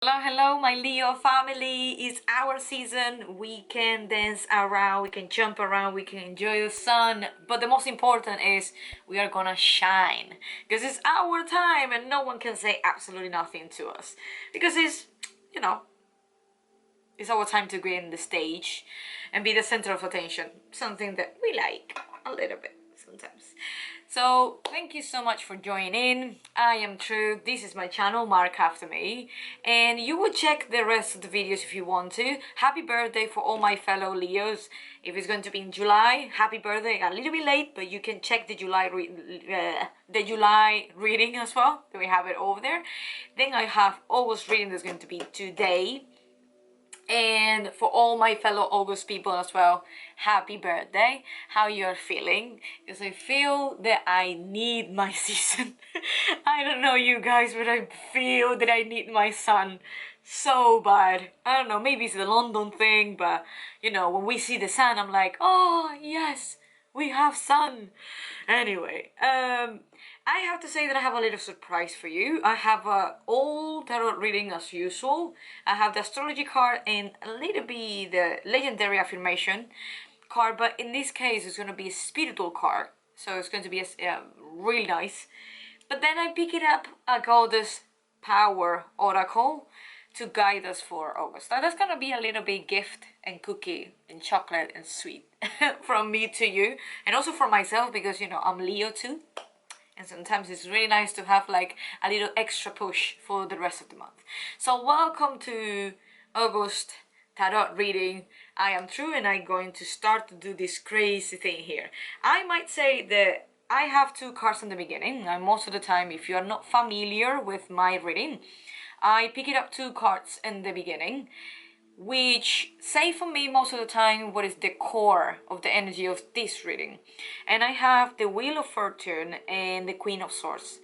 Hello, hello, my Leo family. It's our season. We can dance around, we can jump around, we can enjoy the sun. But the most important is we are gonna shine because it's our time and no one can say absolutely nothing to us because you know, it's our time to be in the stage and be the center of attention. Something that we like a little bit sometimes. So thank you so much for joining in. I am True. This is my channel, Mark.after, and you will check the rest of the videos if you want to. Happy birthday for all my fellow Leos. If it's going to be in July, happy birthday. A little bit late, but you can check the July reading as well. We have it over there. Then I have August reading that's going to be today. And for all my fellow August people as well, happy birthday. How you're feeling? Because I feel that I need my season. I don't know you guys, but I feel that I need my sun so bad. I don't know, maybe it's the London thing, but you know, when we see the sun, I'm like, oh yes, we have sun. Anyway, I have to say that I have a little surprise for you. I have a old tarot reading as usual. I have the astrology card and a little bit the legendary affirmation card, but in this case it's going to be a spiritual card, so it's going to be really nice. But then I pick it up a goddess power oracle to guide us for August. Now that's gonna be a little bit gift and cookie and chocolate and sweet from me to you, and also for myself because you know I'm Leo too. And sometimes it's really nice to have like a little extra push for the rest of the month. So welcome to August tarot reading. I am True and I'm going to start to do this crazy thing here. I might say that I have two cards in the beginning. And most of the time, if you are not familiar with my reading, I pick it up two cards in the beginning, which say for me most of the time what is the core of the energy of this reading. And I have the Wheel of Fortune and the Queen of Swords.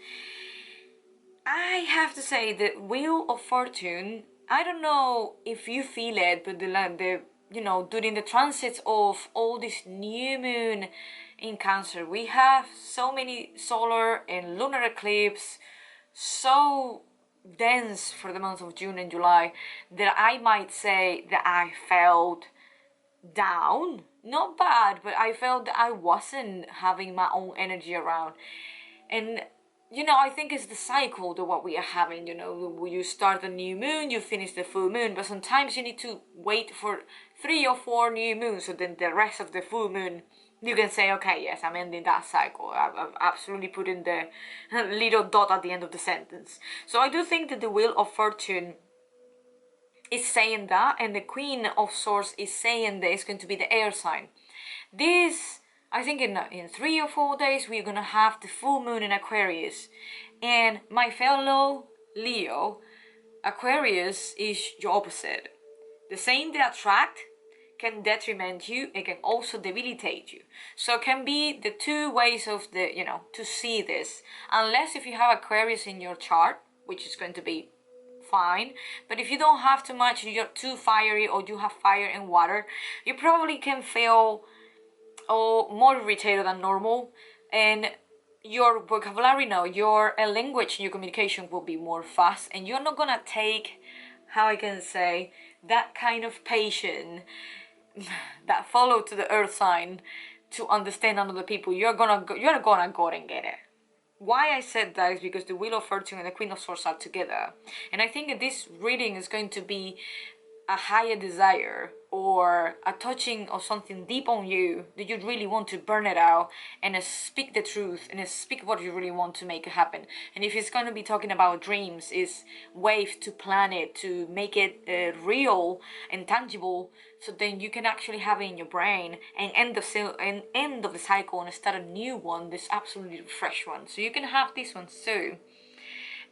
I have to say the Wheel of Fortune, I don't know if you feel it, but the you know, during the transits of all this new moon in Cancer, we have so many solar and lunar eclipse, so dense for the months of June and July, that I might say that I felt down. Not bad, but I felt that I wasn't having my own energy around. And you know, I think it's the cycle that what we are having, you know, you start the new moon, you finish the full moon, but sometimes you need to wait for 3 or 4 new moons, so then the rest of the full moon you can say, okay, yes, I'm ending that cycle. I've absolutely put in the little dot at the end of the sentence. So I do think that the Wheel of Fortune is saying that, and the Queen of Swords is saying that it's going to be the air sign. This, I think in 3 or 4 days, we're going to have the full moon in Aquarius. And my fellow Leo, Aquarius is your opposite. The same they attract can detriment you, it can also debilitate you. So it can be the two ways of the, you know, to see this. Unless if you have Aquarius in your chart, which is going to be fine. But if you don't have too much, you're too fiery, or you have fire and water, you probably can feel more irritated than normal, and your vocabulary now, your language, your communication will be more fast, and you're not gonna take, how I can say, that kind of patience that follow to the earth sign to understand another people. You're gonna go and get it. Why I said that is because the Wheel of Fortune and the Queen of Swords are together, and I think that this reading is going to be a higher desire or a touching of something deep on you that you really want to burn it out and speak the truth and speak what you really want to make it happen. And if it's going to be talking about dreams, is wave to plan it, to make it real and tangible, so then you can actually have it in your brain and end of the cycle and start a new one, this absolutely fresh one. So you can have this one too.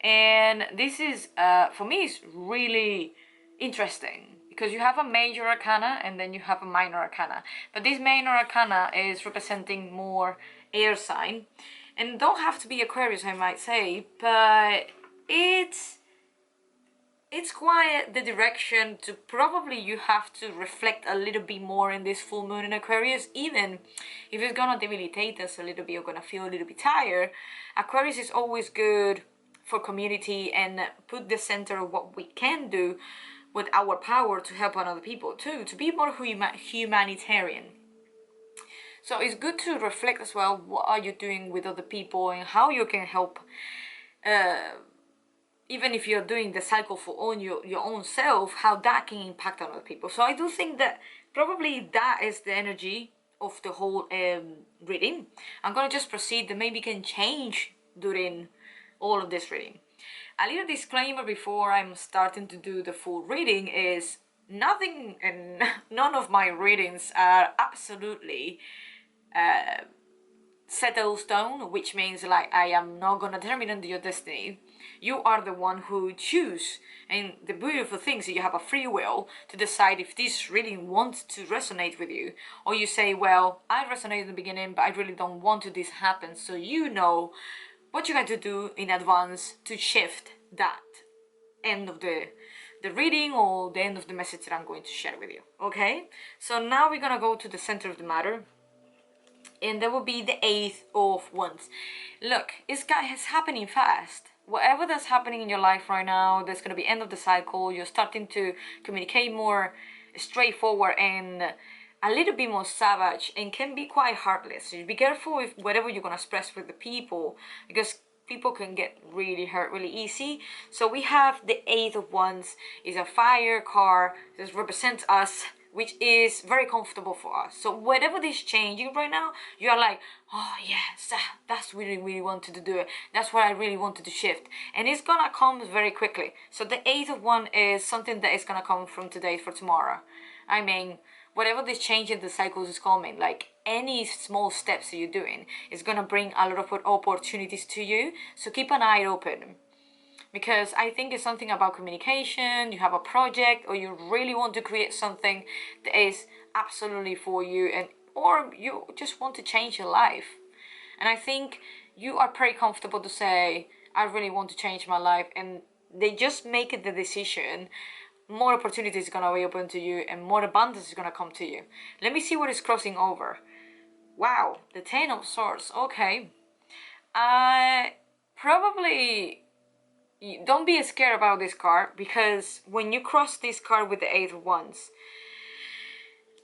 And this is for me is really interesting because you have a major arcana and then you have a minor arcana, but this minor arcana is representing more air sign, and don't have to be Aquarius, I might say, but it's quite the direction to probably you have to reflect a little bit more in this full moon in Aquarius. Even if it's gonna debilitate us a little bit, you're gonna feel a little bit tired. Aquarius is always good for community and put the center of what we can do with our power to help other people too, to be more humanitarian. So it's good to reflect as well, what are you doing with other people and how you can help, even if you're doing the cycle for your own self, how that can impact on other people. So I do think that probably that is the energy of the whole reading. I'm gonna just proceed, that maybe can change during all of this reading. A little disclaimer before I'm starting to do the full reading is nothing and none of my readings are absolutely settled stone, which means like I am not gonna determine your destiny. You are the one who choose, and the beautiful thing is that you have a free will to decide if this reading wants to resonate with you, or you say, well, I resonated in the beginning, but I really don't want to this happen. So you know what you got to do in advance to shift that end of the reading or the end of the message that I'm going to share with you. Okay, so now we're gonna go to the center of the matter, and that will be the Eight of Wands. Look, it's happening fast. Whatever that's happening in your life right now, there's going to be end of the cycle. You're starting to communicate more straightforward and a little bit more savage, and can be quite heartless. So be careful with whatever you're going to express with the people, because people can get really hurt really easy. So we have the Eight of Wands is a fire card. This represents us, which is very comfortable for us. So whatever is changing right now, you're like, oh yes, that's really wanted to do it. That's what I really wanted to shift. And it's gonna come very quickly. So the Eight of Wands is something that is gonna come from today for tomorrow. I mean, whatever this change in the cycles is coming, like any small steps that you're doing is gonna bring a lot of opportunities to you. So keep an eye open, because I think it's something about communication. You have a project, or you really want to create something that is absolutely for you, and or you just want to change your life. And I think you are pretty comfortable to say, I really want to change my life, and they just make it the decision. More opportunities are gonna be open to you, and more abundance is gonna come to you. Let me see what is crossing over. Wow, the Ten of Swords. Okay, probably don't be scared about this card, because when you cross this card with the Eight of Wands,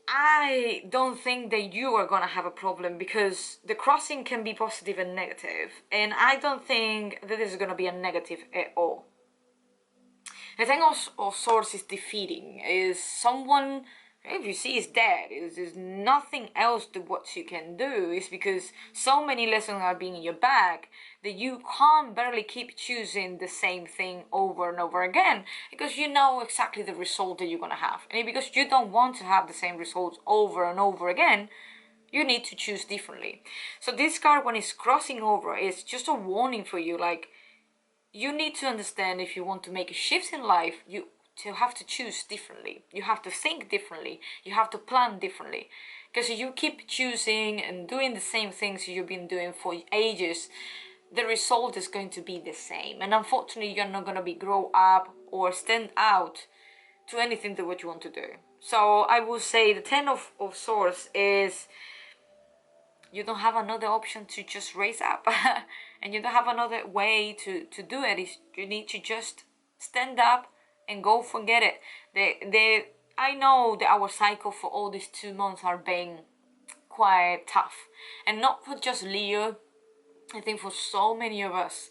I don't think that you are gonna have a problem, because the crossing can be positive and negative, and I don't think that this is gonna be a negative at all. The Ten of Swords is defeating, is someone, if you see, is dead. There's nothing else to what you can do. It's because so many lessons are being in your bag that you can't barely keep choosing the same thing over and over again, because you know exactly the result that you're gonna have. And because you don't want to have the same results over and over again, you need to choose differently. So this card, when it's crossing over, is just a warning for you. Like, you need to understand, if you want to make a shift in life, you have to choose differently. You have to think differently. You have to plan differently. Because if you keep choosing and doing the same things you've been doing for ages, the result is going to be the same. And unfortunately, you're not going to be grow up or stand out to anything that what you want to do. So I will say the Ten of Swords is, you don't have another option to just raise up. And you don't have another way to do it. You need to just stand up and go forget it. I know that our cycle for all these 2 months are being quite tough. And not for just Leo. I think for so many of us,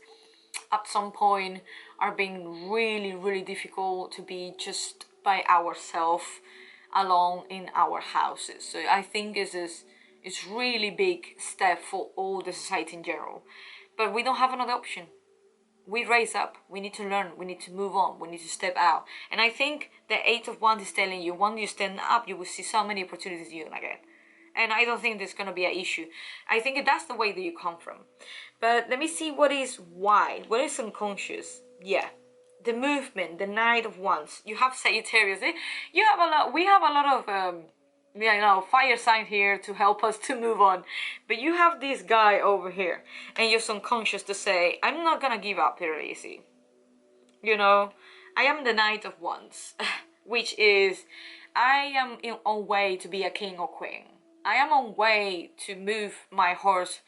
at some point, are being really difficult to be just by ourselves alone in our houses. So I think it's really big step for all the society in general. But we don't have another option. We raise up, we need to learn, we need to move on, we need to step out. And I think the Eight of Wands is telling you, when you stand up, you will see so many opportunities you're gonna get. And I don't think there's gonna be an issue. I think that's the way that you come from. But let me see what is unconscious. Yeah, the movement, the Knight of Wands. You have Sagittarius. We have a lot of fire sign here to help us to move on. But you have this guy over here, and you're subconscious to say, I'm not gonna give up here easy. You know, I am the Knight of Wands, which is, I am on way to be a king or queen. I am on way to move my horse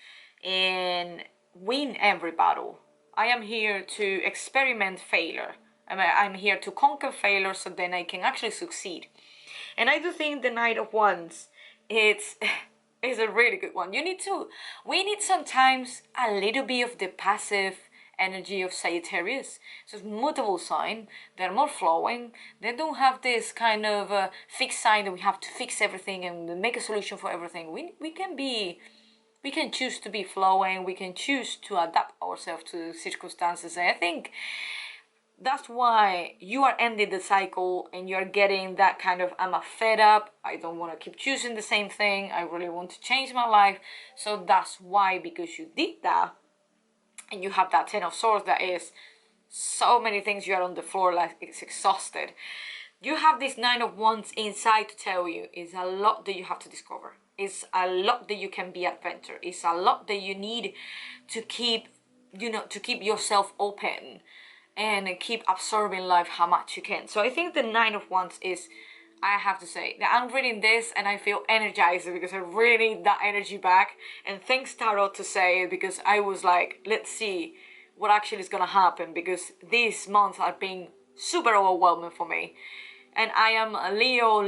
and win every battle. I am here to experiment failure. I'm here to conquer failure so then I can actually succeed. And I do think the Knight of Wands, it's is a really good one. We need sometimes a little bit of the passive energy of Sagittarius. So it's mutable sign, they're more flowing, they don't have this kind of fixed sign that we have to fix everything and make a solution for everything. We can choose to be flowing, we can choose to adapt ourselves to circumstances. And I think that's why you are ending the cycle and you're getting that kind of, I'm fed up, I don't want to keep choosing the same thing, I really want to change my life. So that's why, because you did that, and you have that Ten of Swords that is so many things, you are on the floor like it's exhausted. You have this Nine of Wands inside to tell you it's a lot that you have to discover. It's a lot that you can be adventure. It's a lot that you need to keep, to keep yourself open and keep absorbing life how much you can. So I think the Nine of Wands is, I have to say, that I'm reading this and I feel energized because I really need that energy back. And thanks Tarot to say it, because I was like, let's see what actually is gonna happen, because these months are being super overwhelming for me. And I am a Leo.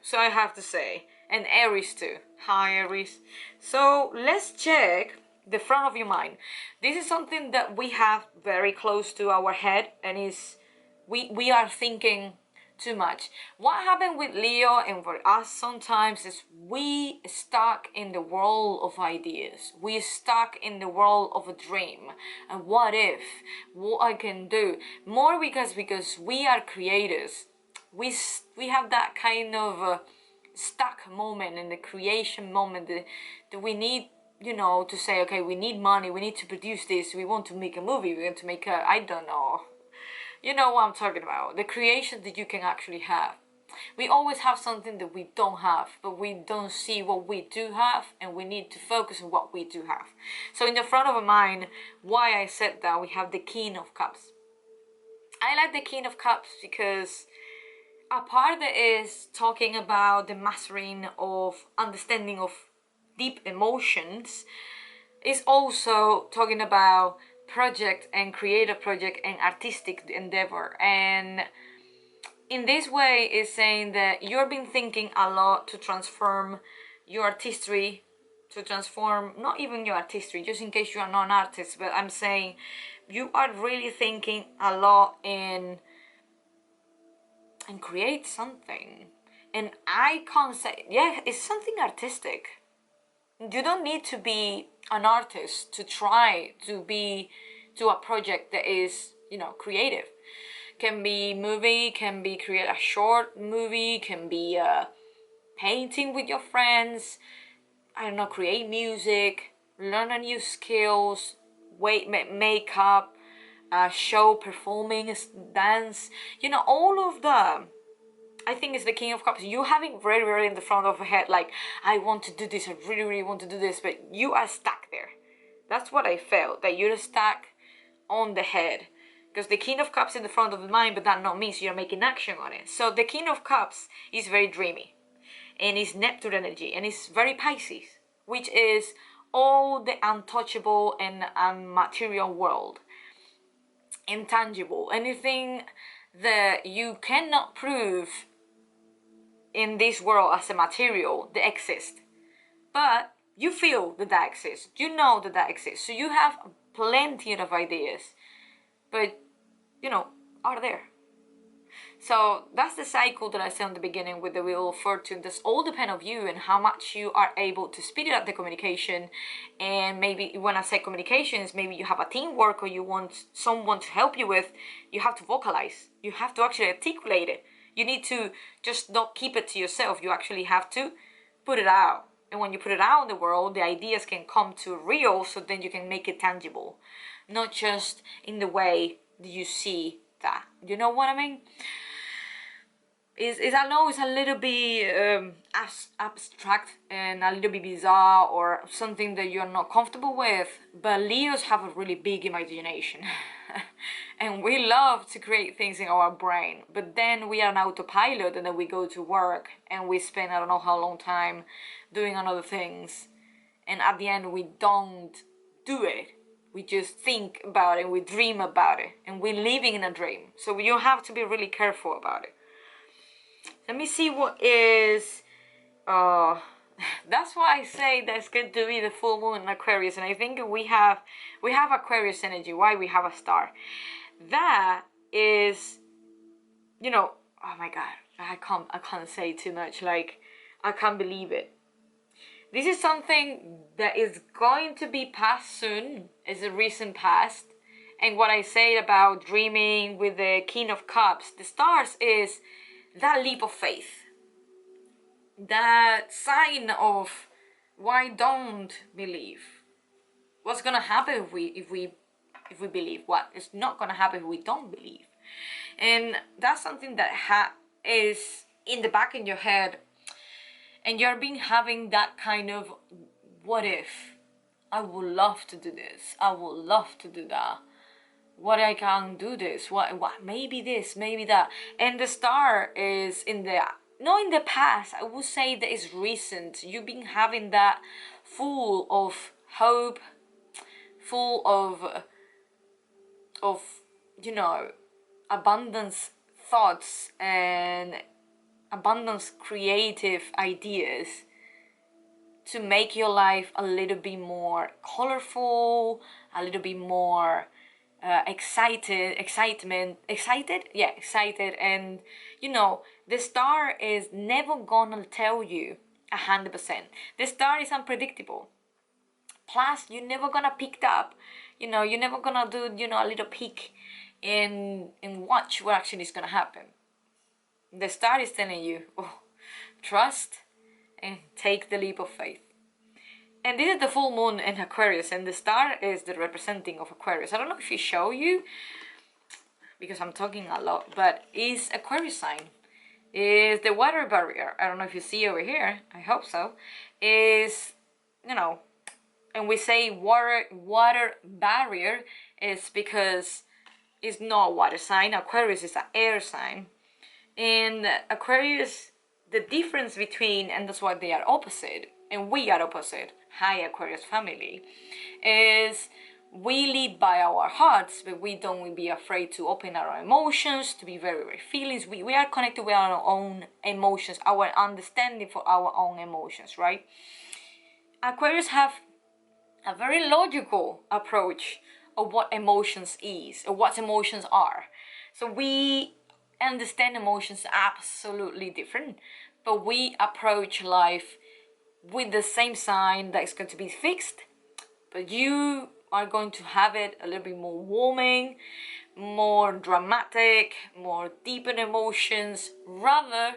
So I have to say, and Aries too. Hi Aries. So let's check the front of your mind. This is something that we have very close to our head, and is we are thinking too much. What happened with Leo and for us sometimes is we stuck in the world of ideas. We stuck in the world of a dream. And what if? What I can do? More because we are creators. We have that kind of stuck moment in the creation moment that we need, to say, okay, we need money, we need to produce this, we want to make a movie, we want to make a, I don't know. You know what I'm talking about. The creation that you can actually have. We always have something that we don't have, but we don't see what we do have, and we need to focus on what we do have. So in the front of our mind, why I said that, we have the King of Cups. I like the King of Cups because a part that is talking about the mastering of understanding of deep emotions is also talking about project and creative project and artistic endeavor. And in this way is saying that you've been thinking a lot to transform your artistry, to transform not even your artistry, just in case you are not an artist, but I'm saying you are really thinking a lot in and create something. And I can't say, yeah, it's something artistic. You don't need to be an artist to try to be to a project that is, creative. Can be movie, can be create a short movie, can be painting with your friends, I don't know, create music, learn a new skills, makeup, show, performing, dance, all of them. I think it's the King of Cups. You having very in the front of your head, like, I want to do this, I really want to do this, but you are stuck there. That's what I felt, that you're stuck on the head. Because the King of Cups in the front of the mind, but that not means you're making action on it. So the King of Cups is very dreamy. And it's Neptune energy. And it's very Pisces. Which is all the untouchable and unmaterial world. Intangible. Anything that you cannot prove in this world as a material that exists, but you feel that exists, you know that exists, so you have plenty of ideas, but are there. So that's the cycle that I said in the beginning with the Wheel of Fortune. That's all depend on you and how much you are able to speed up the communication. And maybe when I say communications, maybe you have a teamwork or you want someone to help you with, you have to vocalize, you have to actually articulate it. You need to just not keep it to yourself. You actually have to put it out. And when you put it out in the world, the ideas can come to real, so then you can make it tangible. Not just in the way that you see that. You know what I mean? I know it's a little bit abstract and a little bit bizarre or something that you're not comfortable with, but Leos have a really big imagination. And we love to create things in our brain, but then we are an autopilot and then we go to work and we spend I don't know how long time doing other things, and at the end we don't do it. We just think about it, we dream about it, and we're living in a dream. So you have to be really careful about it. Let me see what is, that's why I say that's going to be the full moon in Aquarius. And I think we have Aquarius energy. Why? We have a star. That is, you know, oh my God, I can't say too much. Like, I can't believe it. This is something that is going to be past soon, is a recent past. And what I say about dreaming with the King of Cups, the stars, is that leap of faith. That sign of, why don't believe? What's gonna happen if we believe? What is not gonna happen if we don't believe? And that's something that is in the back of your head, and you're been having that kind of, what if? I would love to do this. I would love to do that. What I can do this? What? Maybe this, maybe that. And the star is not in the past. I would say that it's recent. You've been having that full of hope, full of you know, abundance thoughts and abundance creative ideas to make your life a little bit more colorful, a little bit more excited, and you know, the star is never gonna tell you 100%. The star is unpredictable. Plus, you're never gonna pick it up. You know, you're never gonna do, you know, a little peek and watch what actually is gonna happen. The star is telling you, oh, trust and take the leap of faith. And this is the full moon in Aquarius, and the star is the representing of Aquarius. I don't know if it show you, because I'm talking a lot, but it's Aquarius sign. Is the water barrier. I don't know if you see over here. I hope so. Is, you know, and we say water barrier is because it's not a water sign. Aquarius is an air sign. And Aquarius, the difference between, and that's why they are opposite, and we are opposite, hi Aquarius family, is we lead by our hearts, but we don't be afraid to open our emotions, to be very, very feelings. We are connected with our own emotions, our understanding for our own emotions, right? Aquarius have a very logical approach of what emotions is, or what emotions are. So we understand emotions absolutely different, but we approach life with the same sign that is going to be fixed, but you are going to have it a little bit more warming, more dramatic, more deeper emotions. Rather,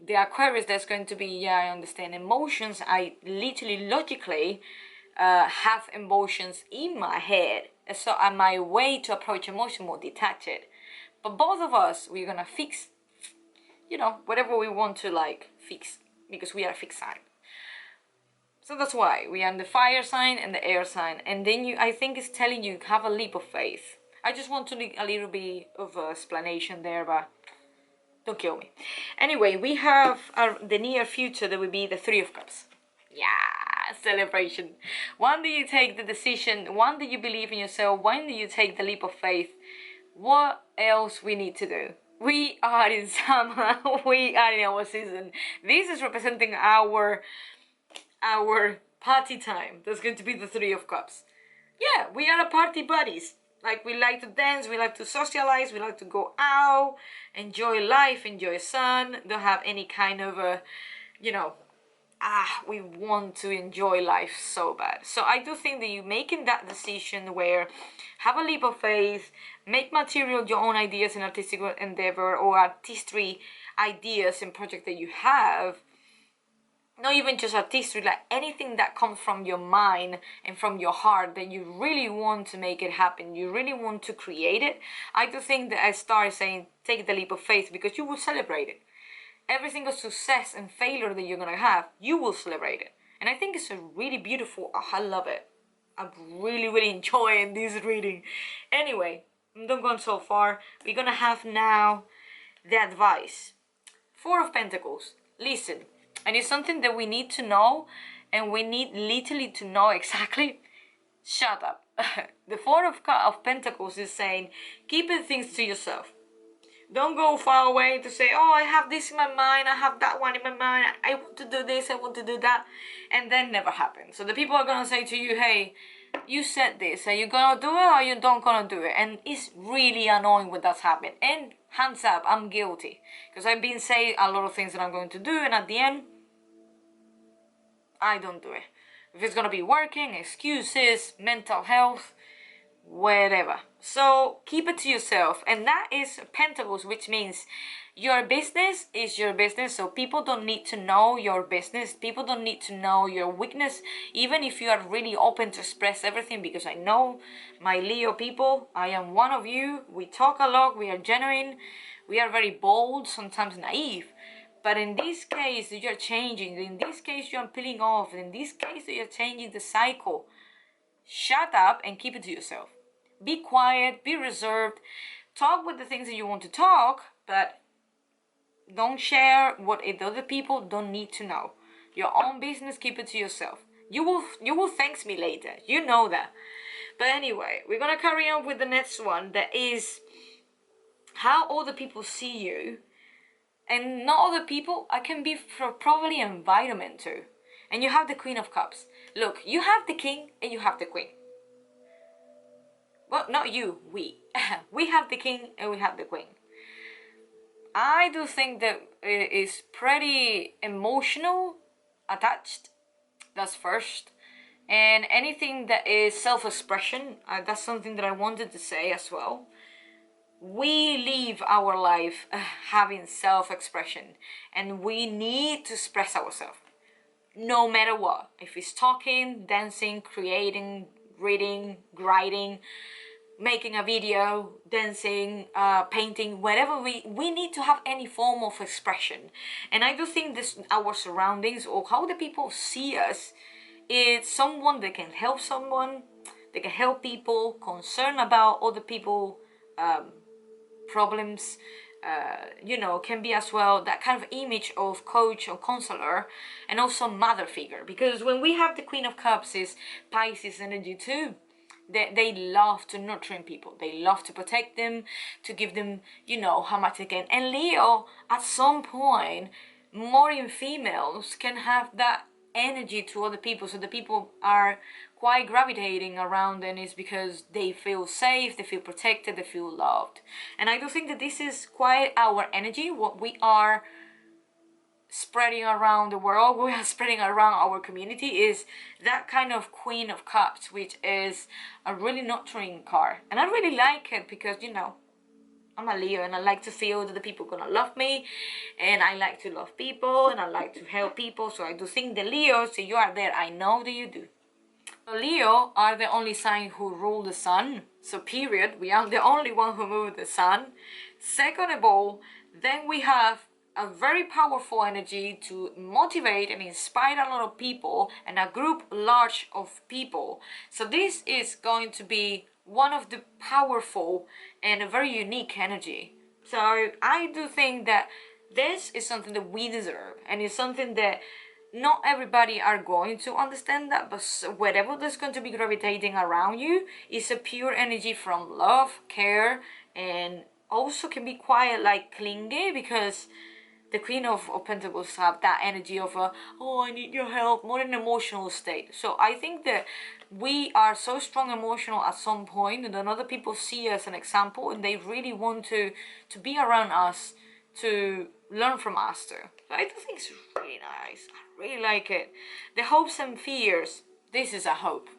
the Aquarius that's going to be, yeah, I understand emotions, I literally logically have emotions in my head, so my way to approach emotion more detached. But both of us, we're gonna fix, you know, whatever we want to like fix, because we are a fixed sign. So that's why we are the fire sign and the air sign. And then I think it's telling you have a leap of faith. I just want to leave a little bit of explanation there, but don't kill me. Anyway, we have the near future, that will be the Three of Cups. Yeah, celebration. When do you take the decision? When do you believe in yourself? When do you take the leap of faith? What else we need to do? We are in summer. We are in our season. This is representing our party time. That's going to be the Three of Cups. Yeah, we are a party buddies. Like, we like to dance, we like to socialize, we like to go out, enjoy life, enjoy sun, don't have any kind of you know, we want to enjoy life so bad. So I do think that you making that decision where have a leap of faith, make material your own ideas in artistic endeavor or artistry ideas and project that you have. Not even just artistry, like anything that comes from your mind and from your heart that you really want to make it happen, you really want to create it. I do think that a star is saying take the leap of faith, because you will celebrate it. Every single success and failure that you're gonna have, you will celebrate it. And I think it's a really beautiful, I love it. I'm really enjoying this reading. Anyway, don't go so far. We're gonna have now the advice. Four of Pentacles. Listen. And it's something that we need to know, and we need literally to know exactly. Shut up. the Four of Pentacles is saying, keeping things to yourself. Don't go far away to say, oh, I have this in my mind, I have that one in my mind, I want to do this, I want to do that, and then never happens. So the people are gonna say to you, hey, you said this, are you gonna do it or you don't gonna do it? And it's really annoying when that's happened. And hands up, I'm guilty, because I've been saying a lot of things that I'm going to do, and at the end, I don't do it. If it's gonna be working, excuses, mental health, whatever. So keep it to yourself. And that is Pentacles, which means your business is your business. So people don't need to know your business. People don't need to know your weakness, even if you are really open to express everything, because I know my Leo people, I am one of you. We talk a lot, we are genuine, we are very bold, sometimes naive. But in this case, you're changing. In this case, you're peeling off. In this case, you're changing the cycle. Shut up and keep it to yourself. Be quiet, be reserved. Talk with the things that you want to talk, but don't share what other people don't need to know. Your own business, keep it to yourself. You will thank me later. You know that. But anyway, we're gonna carry on with the next one. That is how other people see you. And not other people, I can be probably environment too. And you have the Queen of Cups. Look, you have the King and you have the Queen. Well, not you, we. We have the King and we have the Queen. I do think that it is pretty emotional, attached. That's first. And anything that is self-expression, that's something that I wanted to say as well. We live our life having self-expression, and we need to express ourselves no matter what. If it's talking, dancing, creating, reading, writing, making a video, dancing, painting, whatever, we need to have any form of expression. And I do think this, our surroundings or how the people see us, is someone that can help someone, they can help people, concerned about other people, problems, you know, can be as well that kind of image of coach or counselor, and also mother figure. Because when we have the Queen of Cups, is Pisces energy too. They love to nurturing people. They love to protect them, to give them, you know, how much they can. And Leo, at some point, more in females, can have that energy to other people. So the people are quite gravitating around them is because they feel safe, they feel protected, they feel loved. And I do think that this is quite our energy, what we are spreading around the world, we are spreading around our community, is that kind of Queen of Cups, which is a really nurturing card. And I really like it because, you know, I'm a Leo and I like to feel that the people are gonna love me, and I like to love people and I like to help people. So I do think the Leos, so you are there, I know that you do. So Leo are the only sign who rule the sun, so period, we are the only one who move the sun. Second of all, then we have a very powerful energy to motivate and inspire a lot of people and a group large of people. So this is going to be one of the powerful and a very unique energy. So I do think that this is something that we deserve, and it's something that not everybody are going to understand that, but whatever that's going to be gravitating around you is a pure energy from love, care, and also can be quite like clingy, because the Queen of Pentacles have that energy of oh, I need your help, more an emotional state. So I think that we are so strong emotional at some point, and then other people see us an example and they really want to be around us, to learn from us too. So I do think it's really nice. I really like it. The hopes and fears. This is a hope.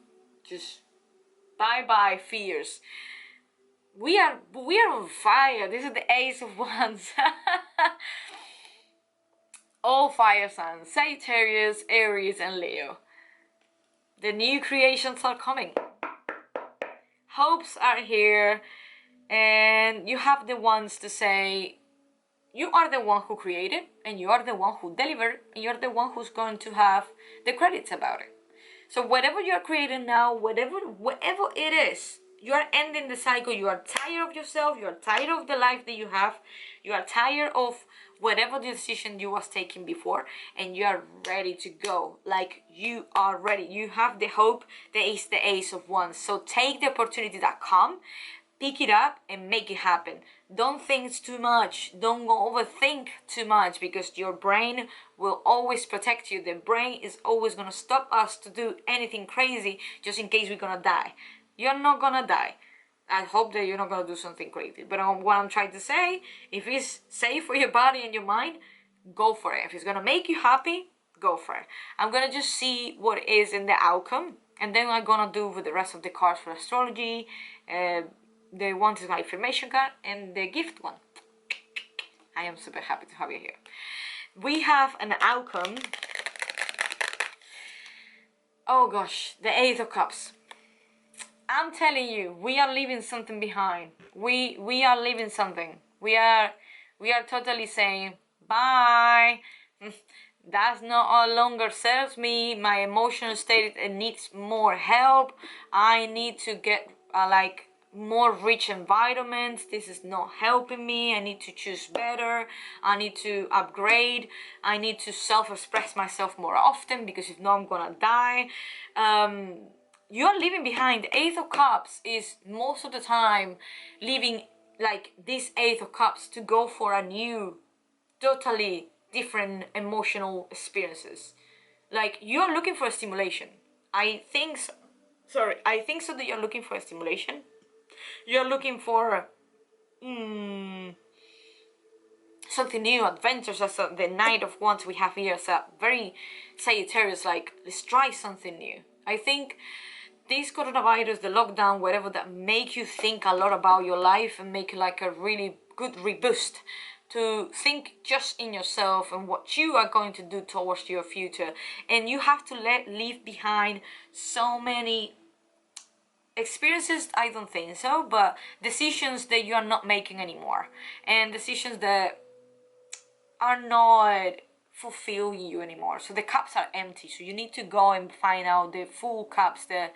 Just bye-bye fears. We are on fire. This is the Ace of Wands. All fire signs, Sagittarius, Aries, and Leo. The new creations are coming. Hopes are here, and you have the ones to say, you are the one who created, and you are the one who delivered, and you're the one who's going to have the credits about it. So whatever you're creating now, whatever it is, You are ending the cycle. You are tired of yourself. You are tired of the life that you have. You are tired of whatever the decision you was taking before, and you are ready to go. Like, you are ready. You have the hope that is the Ace of Wands. So take the opportunity that come, pick it up and make it happen. Don't think too much. Don't overthink too much, because your brain will always protect you. The brain is always gonna stop us to do anything crazy just in case we're gonna die. You're not gonna die. I hope that you're not gonna do something crazy. But what I'm trying to say, if it's safe for your body and your mind, go for it. If it's gonna make you happy, go for it. I'm gonna just see what is in the outcome, and then I'm gonna do with the rest of the cards for astrology. The one is my affirmation card, and the gift one. I am super happy to have you here. We have an outcome. Oh gosh, the Eight of Cups. I'm telling you, we are leaving something behind. We are leaving something. We are totally saying bye. That's no longer serves me. My emotional state, it needs more help. I need to get like more rich environments. This is not helping me. I need to choose better. I need to upgrade. I need to self-express myself more often, because if not, I'm gonna die. You're leaving behind. The Eight of Cups is most of the time leaving like this Eight of Cups to go for a new, totally different emotional experiences. Like, you're looking for a stimulation. I think so that you're looking for a stimulation. You're looking for something new, adventures. As the Knight of Wands we have here, so very Sagittarius, like, let's try something new. I think this coronavirus, the lockdown, whatever, that make you think a lot about your life and make like a really good reboost to think just in yourself and what you are going to do towards your future. And you have to leave behind so many experiences, I don't think so, but decisions that you are not making anymore, and decisions that are not fulfilling you anymore. So the cups are empty, so you need to go and find out the full cups that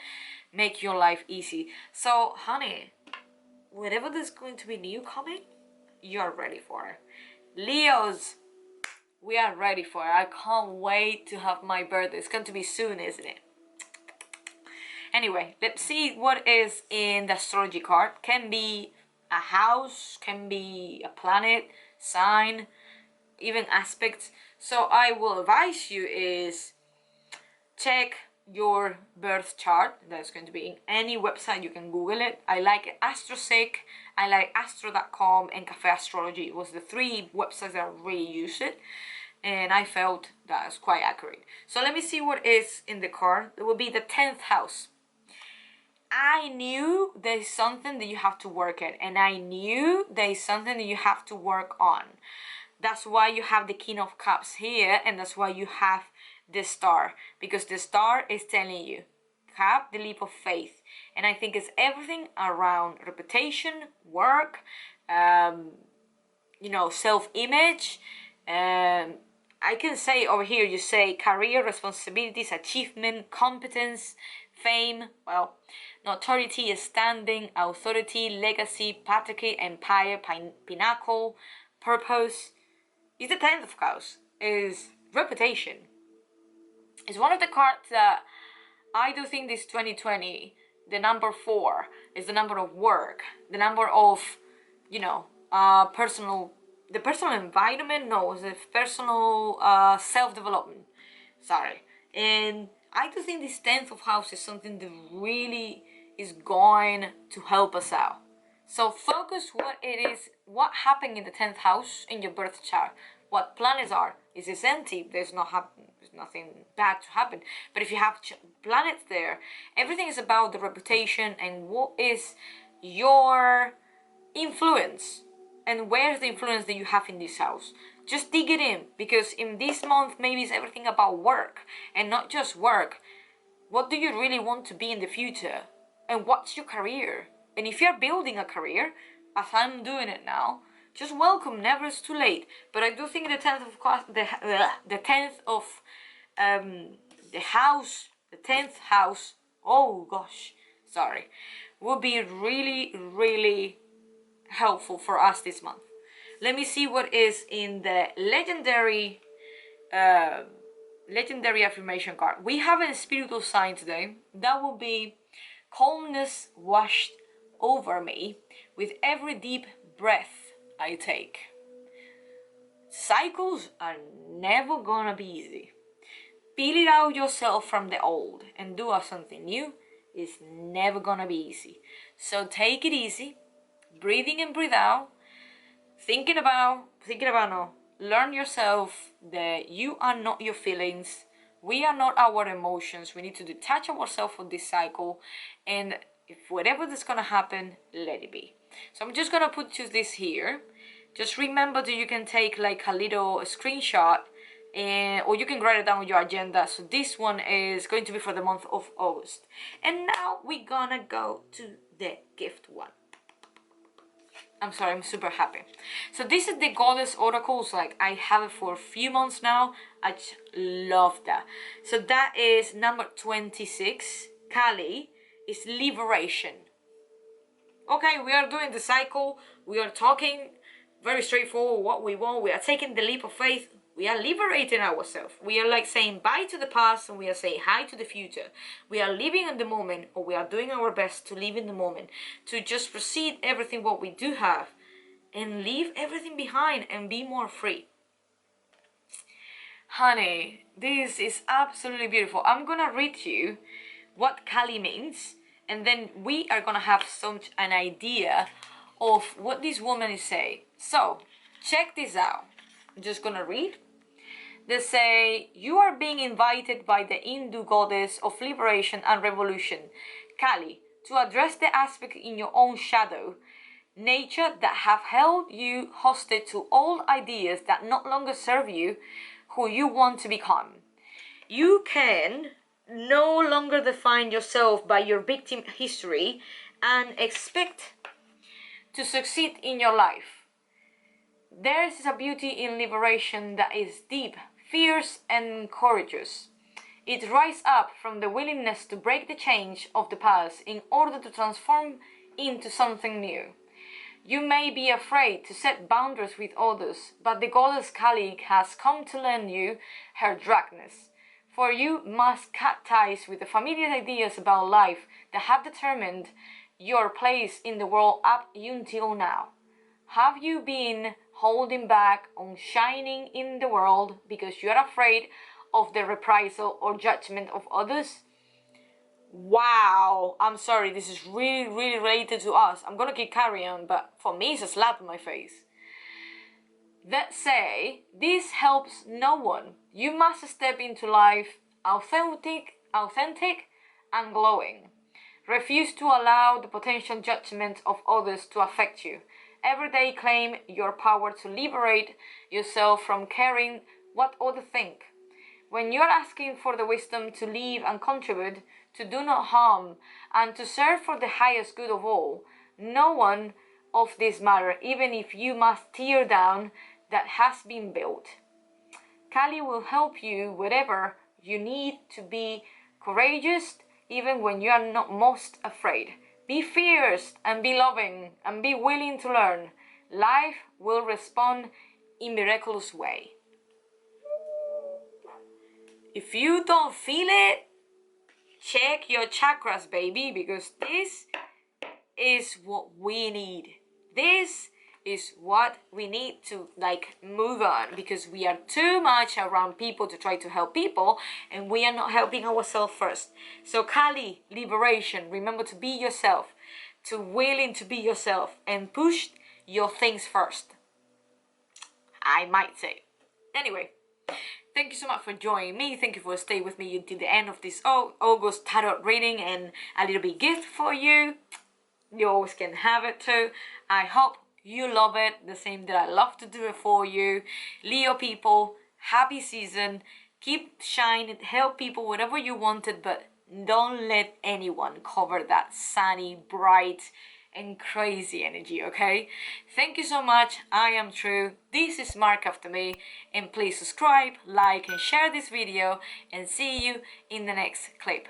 make your life easy. So honey, whatever there's going to be new coming, you're ready for it. Leos, we are ready for it. I can't wait to have my birthday. It's going to be soon, isn't it? Anyway, let's see what is in the astrology card. Can be a house, can be a planet, sign, even aspects. So I will advise you is check your birth chart. That's going to be in any website. You can Google it. I like AstroSec, I like Astro.com, and Cafe Astrology. It was the three websites that I really used it, and I felt that was quite accurate. So let me see what is in the card. It will be the 10th house. I knew there's something that you have to work at, and I knew there's something that you have to work on. That's why you have the King of Cups here, and that's why you have the Star, because the Star is telling you, have the leap of faith. And I think it's everything around reputation, work, you know, self-image. I can say over here, you say career, responsibilities, achievement, competence, fame, well, notoriety, standing, authority, legacy, patriarchy, empire, pinnacle, purpose. Is the 10th of Cups, is reputation. It's one of the cards that I do think this 2020, the number 4 is the number of work, the number of, you know, the personal environment, no, it's the personal self-development, sorry. And I do think this 10th of house is something that really is going to help us out. So focus what it is, what happened in the 10th house in your birth chart, what planets are. Is this empty? There's nothing bad to happen. But if you have planets there, everything is about the reputation and what is your influence and where's the influence that you have in this house. Just dig it in, because in this month maybe it's everything about work, and not just work. What do you really want to be in the future, and what's your career? And if you're building a career, as I'm doing it now, just welcome, never is too late. But I do think the 10th of course, the 10th of the house, the 10th house, oh gosh, sorry, will be really, really helpful for us this month. Let me see what is in the legendary affirmation card. We have a spiritual sign today. That will be calmness washed over me with every deep breath I take. Cycles are never gonna be easy. Peel it out yourself from the old and do something new is never gonna be easy. So take it easy, breathe in and breathe out, thinking about no. Learn yourself that you are not your feelings. We are not our emotions. We need to detach ourselves from this cycle, and if whatever that's gonna happen, let it be. So I'm just gonna put this here. Just remember that you can take like a little screenshot, or you can write it down on your agenda. So this one is going to be for the month of August. And now we're gonna go to the gift one. I'm sorry, I'm super happy. So this is the Goddess Oracles. Like, I have it for a few months now. I just love that. So that is number 26. Kali is liberation. Okay, we are doing the cycle. We are talking very straightforward what we want. We are taking the leap of faith. We are liberating ourselves. We are like saying bye to the past and we are saying hi to the future. We are living in the moment, or we are doing our best to live in the moment, to just proceed everything what we do have and leave everything behind and be more free. Honey, this is absolutely beautiful. I'm gonna read you what Kali means, and then we are gonna have an idea of what this woman is saying. So check this out. I'm just gonna read. They say, you are being invited by the Hindu goddess of liberation and revolution, Kali, to address the aspect in your own shadow, nature, that have held you hostage to all ideas that no longer serve you, who you want to become. You can no longer define yourself by your victim history and expect to succeed in your life. There is a beauty in liberation that is deep, fierce and courageous. It rises up from the willingness to break the chains of the past in order to transform into something new. You may be afraid to set boundaries with others, but the goddess Kali has come to lend you her darkness. For you must cut ties with the familiar ideas about life that have determined your place in the world up until now. Have you been holding back on shining in the world because you are afraid of the reprisal or judgment of others? Wow, I'm sorry, this is really, really related to us. I'm gonna keep carrying on, but for me it's a slap in my face. That say, this helps no one. You must step into life authentic and glowing. Refuse to allow the potential judgment of others to affect you. Every day claim your power to liberate yourself from caring what others think. When you are asking for the wisdom to live and contribute, to do no harm, and to serve for the highest good of all, no one of this matter, even if you must tear down that has been built. Kali will help you wherever you need to be courageous, even when you are not most afraid. Be fierce and be loving and be willing to learn. Life will respond in miraculous way. If you don't feel it, check your chakras, baby, because this is what we need. This is what we need to move on, because we are too much around people to try to help people and we are not helping ourselves first. So Kali, liberation, remember to be yourself, to willing to be yourself and push your things first, I might say. Anyway, thank you so much for joining me. Thank you for staying with me until the end of this August tarot reading and a little bit gift for you. You always can have it too. I hope you love it the same that I love to do it for you. Leo people, happy season. Keep shining, help people whatever you wanted, but don't let anyone cover that sunny, bright and crazy energy, okay? Thank you so much. I am True. This is Mark After Me, and please subscribe, like and share this video, and see you in the next clip.